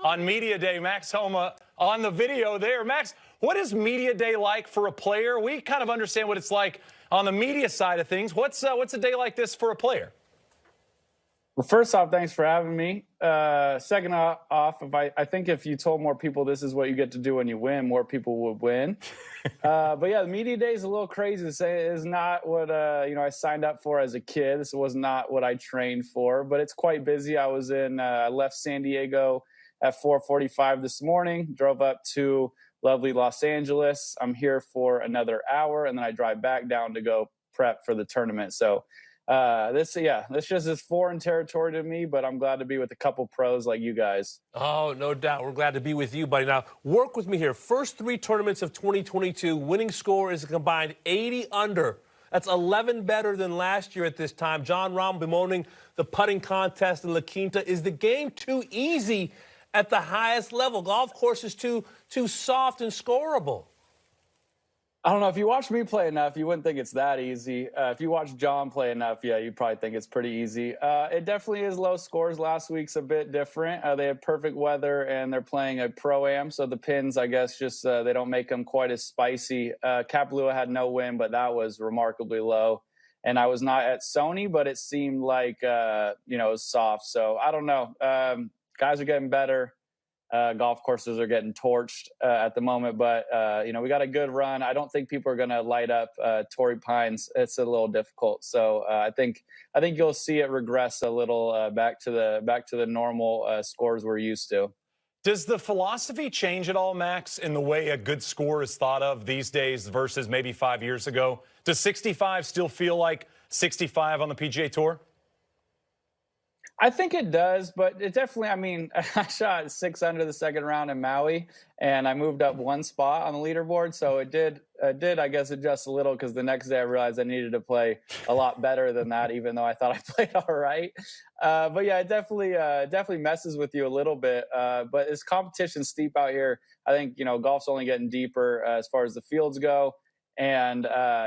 on Media Day. Max Homa on the video there. Max, what is Media Day like for a player? We kind of understand what it's like on the media side of things. What's a day like this for a player? Well, first off, thanks for having me. Second off, I think if you told more people this is what you get to do when you win, more people would win. But yeah, the media day is a little crazy to say. It is not what I signed up for as a kid. This was not what I trained for, but it's quite busy. I left San Diego at 4:45 this morning, drove up to lovely Los Angeles. I'm here for another hour, and then I drive back down to go prep for the tournament. So this just is foreign territory to me, but I'm glad to be with a couple pros like you guys. Oh, no doubt. We're glad to be with you, buddy. Now, work with me here. First three tournaments of 2022, winning score is a combined 80 under. That's 11 better than last year at this time. John Rahm bemoaning the putting contest in La Quinta. Is the game too easy at the highest level? Golf course is too soft and scoreable. I don't know. If you watch me play enough, you wouldn't think it's that easy. If you watch John play enough, yeah, you'd probably think it's pretty easy. It definitely is low scores. Last week's a bit different. They had perfect weather, and they're playing a Pro-Am, so the pins, I guess, just they don't make them quite as spicy. Kapalua had no wind, but that was remarkably low. And I was not at Sony, but it seemed like, it was soft. So I don't know. Guys are getting better. Golf courses are getting torched at the moment, but we got a good run. I don't think people are going to light up Torrey Pines. It's a little difficult, so I think you'll see it regress a little back to the normal scores we're used to. Does the philosophy change at all, Max, in the way a good score is thought of these days versus maybe 5 years ago? Does 65 still feel like 65 on the PGA Tour? I think it does, but it definitely, I shot 6 under the second round in Maui, and I moved up one spot on the leaderboard. So it did, I guess, adjust a little because the next day I realized I needed to play a lot better than that, even though I thought I played all right. But yeah, it definitely messes with you a little bit. But as competition's steep out here, I think, golf's only getting deeper as far as the fields go. And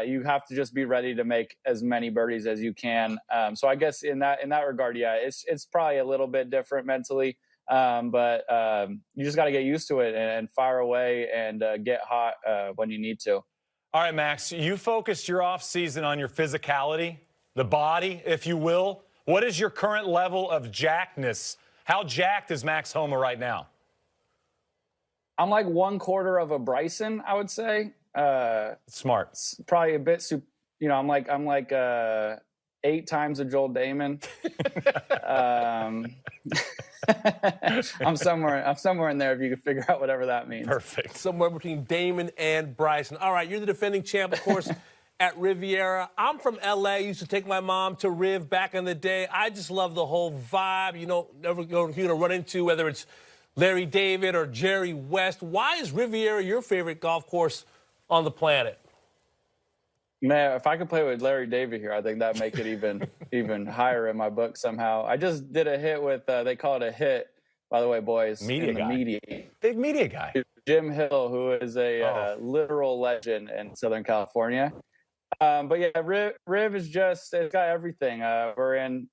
you have to just be ready to make as many birdies as you can. So I guess in that regard, yeah, it's probably a little bit different mentally. But you just got to get used to it and fire away and get hot when you need to. All right, Max, you focused your off season on your physicality, the body, if you will. What is your current level of jackness? How jacked is Max Homa right now? I'm like 1/4 of a Bryson, I would say. Smart. Probably a bit, I'm like 8 times a Joel Damon. I'm somewhere in there if you can figure out whatever that means. Perfect. Somewhere between Damon and Bryson. All right, you're the defending champ, of course, at Riviera. I'm from L.A. Used to take my mom to Riv back in the day. I just love the whole vibe. Never going to run into whether it's Larry David or Jerry West. Why is Riviera your favorite golf course on the planet? Man, if I could play with Larry David here, I think that'd make it even higher in my book somehow. I just did a hit with they call it a hit, by the way, boys. Big media guy. Jim Hill, who is a literal legend in Southern California. But yeah, Riv is it's got everything. We're in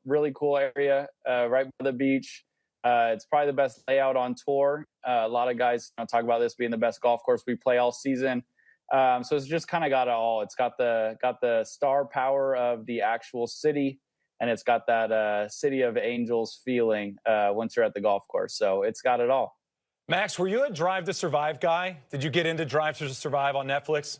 really cool area right by the beach. It's probably the best layout on tour. A lot of guys talk about this being the best golf course we play all season. So it's just kind of got it all. It's got the star power of the actual city, and it's got that City of Angels feeling once you're at the golf course. So it's got it all. Max, were you a Drive to Survive guy? Did you get into Drive to Survive on Netflix?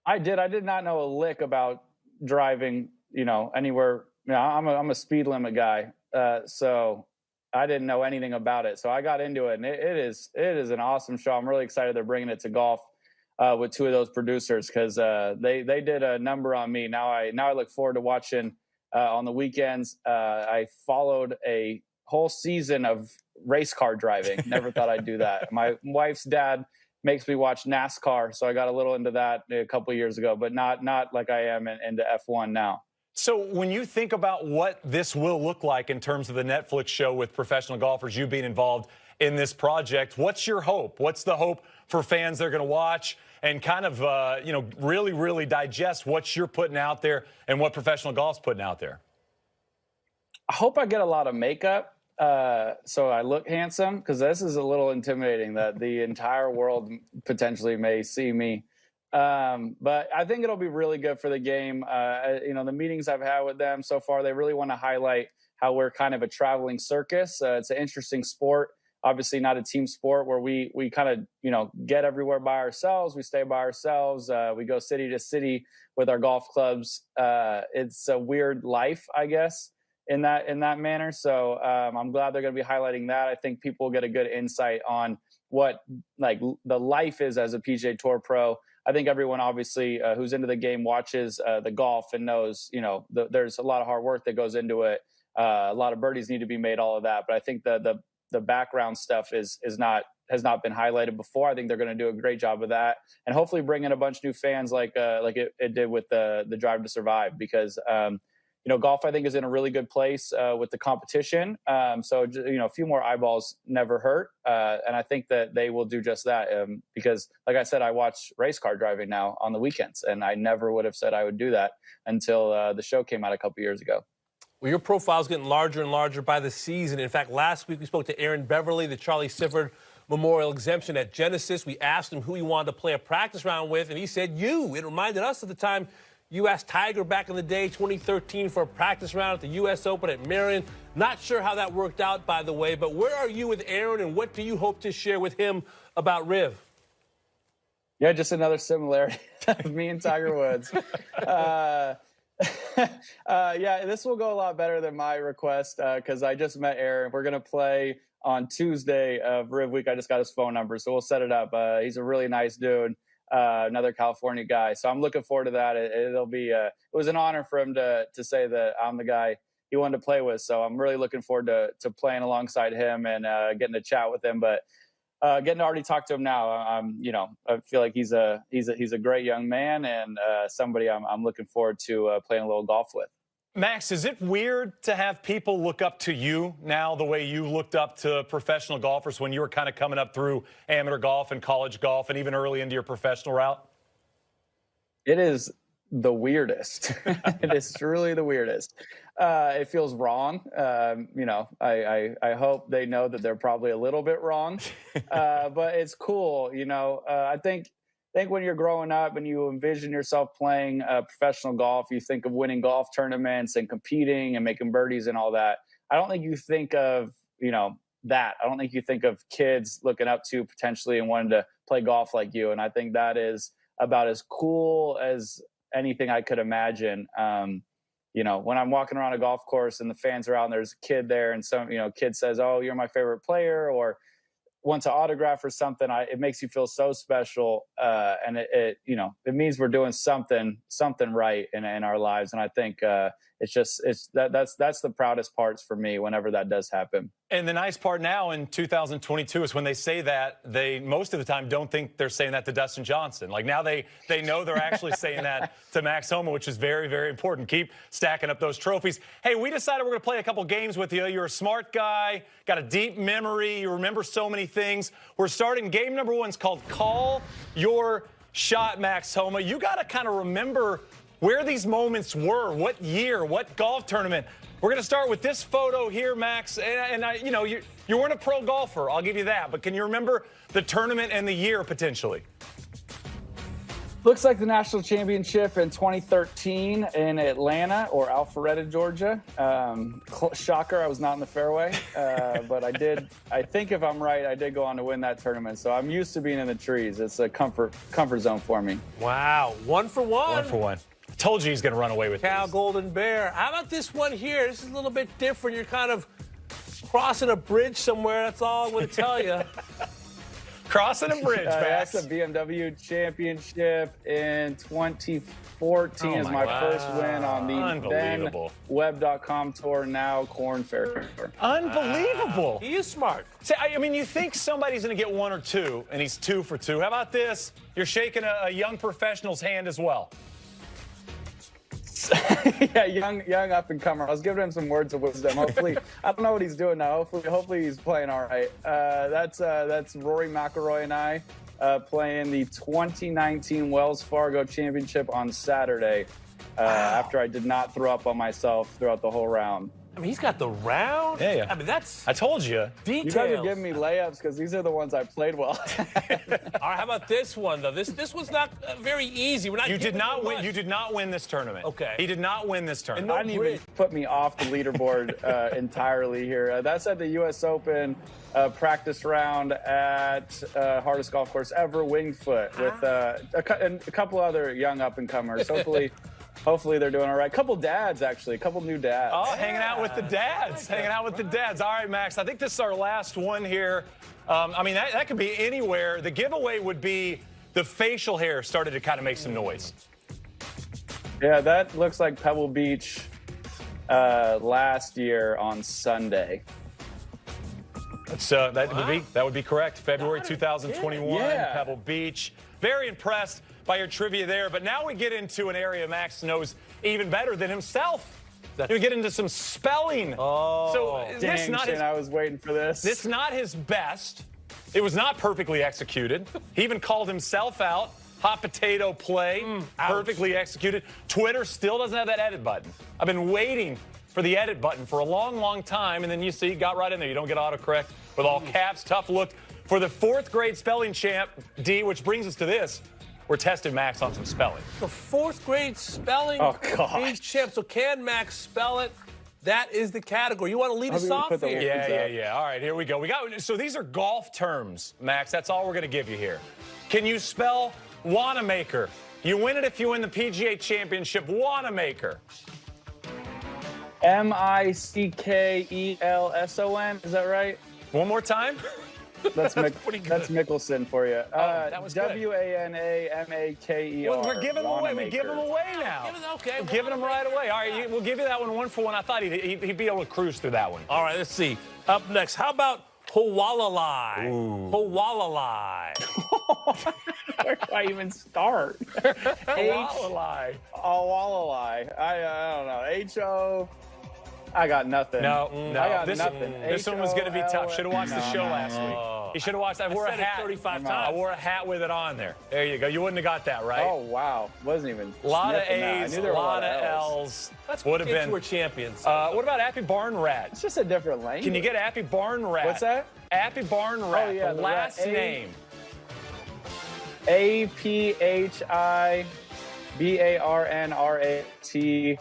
I did. I did not know a lick about driving, anywhere. I'm a speed limit guy. So I didn't know anything about it. So I got into it, and it is an awesome show. I'm really excited they're bringing it to golf with 2 of those producers because they did a number on me. Now I look forward to watching on the weekends. I followed a whole season of race car driving. Never thought I'd do that. My wife's dad makes me watch NASCAR, so I got a little into that a couple of years ago, but not like I am into F1 now. So when you think about what this will look like in terms of the Netflix show with professional golfers, you being involved in this project, what's your hope? What's the hope for fans that are going to watch and kind of, really, really digest what you're putting out there and what professional golf's putting out there? I hope I get a lot of makeup. So I look handsome, because this is a little intimidating that the entire world potentially may see me. But I think it'll be really good for the game. The meetings I've had with them so far, they really want to highlight how we're kind of a traveling circus. It's an interesting sport. Obviously not a team sport where we kind of, get everywhere by ourselves. We stay by ourselves. We go city to city with our golf clubs. It's a weird life, I guess, in that manner. So I'm glad they're going to be highlighting that. I think people will get a good insight on what the life is as a PGA Tour pro. I think everyone obviously who's into the game watches the golf and knows, there's a lot of hard work that goes into it. A lot of birdies need to be made, all of that. But I think the background stuff has not been highlighted before. I think they're going to do a great job of that, and hopefully bring in a bunch of new fans like it did with the Drive to Survive, because golf, I think, is in a really good place with the competition. So a few more eyeballs never hurt, and I think that they will do just that. Because, like I said, I watch race car driving now on the weekends, and I never would have said I would do that until the show came out a couple years ago. Well, your profile's getting larger and larger by the season. In fact, last week we spoke to Aaron Beverly, the Charlie Sifford Memorial exemption at Genesis. We asked him who he wanted to play a practice round with, and he said you. It reminded us of the time you asked Tiger back in the day, 2013, for a practice round at the U.S. Open at Marion. Not sure how that worked out, by the way, but where are you with Aaron, and what do you hope to share with him about Riv? Yeah, just another similarity of me and Tiger Woods. Yeah, this will go a lot better than my request, because I just met Aaron. We're going to play on Tuesday of Riv Week. I just got his phone number, so we'll set it up. He's a really nice dude, another California guy. So I'm looking forward to that. It was an honor for him to say that I'm the guy he wanted to play with. So I'm really looking forward to playing alongside him and getting to chat with him. But getting to already talk to him now, I feel like he's a great young man, and somebody I'm looking forward to playing a little golf with. Max, is it weird to have people look up to you now the way you looked up to professional golfers when you were kind of coming up through amateur golf and college golf and even early into your professional route? It is the weirdest. It is truly the weirdest. It feels wrong. I hope they know that they're probably a little bit wrong, but it's cool. I think when you're growing up and you envision yourself playing professional golf, you think of winning golf tournaments and competing and making birdies and all that. I don't think you think of, that. I don't think you think of kids looking up to potentially and wanting to play golf like you. And I think that is about as cool as anything I could imagine. When I'm walking around a golf course and the fans are out and there's a kid there and some, kid says, "Oh, you're my favorite player," or wants an autograph or something, it makes you feel so special. And it means we're doing something right in our lives. And I think that's the proudest parts for me whenever that does happen. And the nice part now in 2022 is when they say that, they most of the time don't think they're saying that to Dustin Johnson. Like now they know they're actually saying that to Max Homa, which is very, very important. Keep stacking up those trophies. Hey, we decided we're going to play a couple games with you. You're a smart guy, got a deep memory. You remember so many things. We're starting game number 1. It's called Call Your Shot, Max Homa. You got to kind of remember where these moments were, what year, what golf tournament. We're going to start with this photo here, Max. And you weren't a pro golfer, I'll give you that. But can you remember the tournament and the year potentially? Looks like the national championship in 2013 in Atlanta or Alpharetta, Georgia. Shocker, I was not in the fairway. But I think if I'm right, I did go on to win that tournament. So I'm used to being in the trees. It's a comfort zone for me. Wow. 1 for 1. 1 for 1. Told you he's going to run away with Cal this. Golden Bear. How about this one here? This is a little bit different. You're kind of crossing a bridge somewhere. That's all I'm going to tell you. Crossing a bridge, Max. That's a BMW championship in 2014 is my first win on the then web.com tour, now Corn Fair Tour. Unbelievable. He is smart. See, you think somebody's going to get 1 or 2, and he's 2 for 2. How about this? You're shaking a young professional's hand as well. Yeah, young up and comer. I was giving him some words of wisdom. Hopefully, I don't know what he's doing now. Hopefully he's playing all right. That's Rory McIlroy and I playing the 2019 Wells Fargo Championship on Saturday. After I did not throw up on myself throughout the whole round. I mean, he's got the round. Yeah. I mean, that's I told you. details. You guys are giving me layups because these are the ones I played well. All right, how about this one though? This was not very easy. We're not. You did not win. much. You did not win this tournament. Okay. He did not win this tournament. I didn't even put me off the leaderboard entirely here. That's at the U.S. Open practice round at hardest golf course ever, Winged Foot, with and a couple other young up-and-comers. Hopefully they're doing all right. Couple dads, actually. A couple new dads. Oh, hanging out with the dads. Hanging out with the dads. All right, Max, I think this is our last one here. I mean, that could be anywhere. The giveaway would be the facial hair started to kind of make some noise. Yeah, that looks like Pebble Beach last year on Sunday. So that would be correct. February 2021, Yeah. Pebble Beach. Very impressed by your trivia there. But now we get into an area Max knows even better than himself. We get into some spelling. Oh, so this not his, I was waiting for this. this not his best. It was not perfectly executed. He even called himself out. Hot potato play, perfectly executed. Twitter still doesn't have that edit button. I've been waiting for the edit button for a long, long time, and then you see, got right in there. You don't get autocorrect with all caps. Tough look for the 4th grade spelling champ, D, which brings us to this. We're testing Max on some spelling. the 4th grade spelling. Oh, God. Beach champ. So can Max spell it? That is the category. You want to lead us off put the here? Yeah. All right, here we go. So these are golf terms, Max. That's all we're going to give you here. Can you spell Wanamaker? You win it if you win the PGA Championship. Wanamaker. Mickelson. Is that right? One more time. That's pretty good. That's Mickelson for you. that was good. Wanamaker. Well, we're giving them away. We give them away now. Okay. We're giving them right away. All right, we'll give you that one for one. I thought he'd be able to cruise through that one. All right, let's see. Up next, how about Hawalalai? Hawalalai. Where do I even start? Hawalalai. Walalai. I don't know. H-O. I got nothing. No. I got This nothing. This one was going to be tough. Should have watched the show last week. Oh. You should have watched. I wore a said it hat. 35 I times. wore a hat with it on there. There you go. You wouldn't have got that right. Oh, wow. Wasn't even A lot of sniffing that. I A's, knew a there were lot of L's. Would have PGA been. Tour champions. What about Appy Barn Rat? It's just a different language. Can you get Appy Barn Rat? What's that? Appy Barn Rat. Oh, yeah, the the last rat. name. APHIBARNRAT.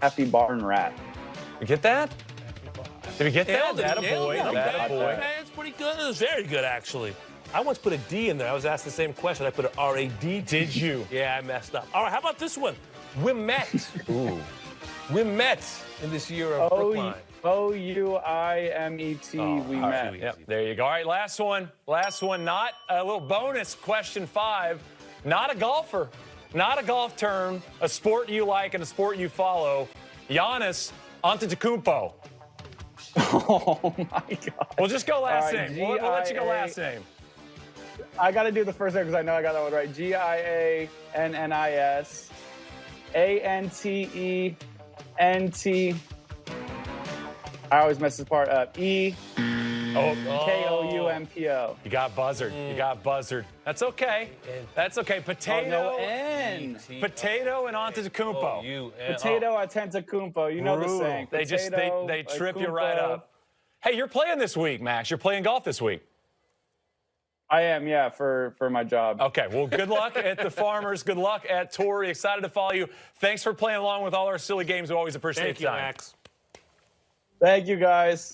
Happy Barn Rat. You get that? Did we get that? Nailed it, That a nailed boy. it. That a boy. Okay, it's pretty good. It was very good, actually. I once put a D in there. I was asked the same question. I put an R-A-D. Did you? Yeah, I messed up. All right, how about this one? We met. Ooh. We met in this year of Brookline. OUIMET. We met. Yep, there you go. All right, last one. Last one. Not a little bonus. Question 5. Not a golfer. Not a golf term. A sport you like and a sport you follow. Giannis Antetokounmpo. Oh my God. We'll just go last All right, name. We'll let you go last name. I got to do the first name because I know I got that one right. GIANNIS ANTENT. I always mess this part up. EKOUMPO. You got buzzard. You got buzzard. That's okay. That's okay. Potato. No N. Potato and Antetokounmpo. Potato Antetokounmpo. You know the Brutal. saying. They just they trip you right Kumpo. up. Hey, you're playing this week, Max. You're playing golf this week. I am, yeah, for my job. Okay, well, good luck at the Farmers. Good luck at Torrey. Excited to follow you. Thanks for playing along with all our silly games. We always appreciate Thank you, time. Max. Thank you, guys.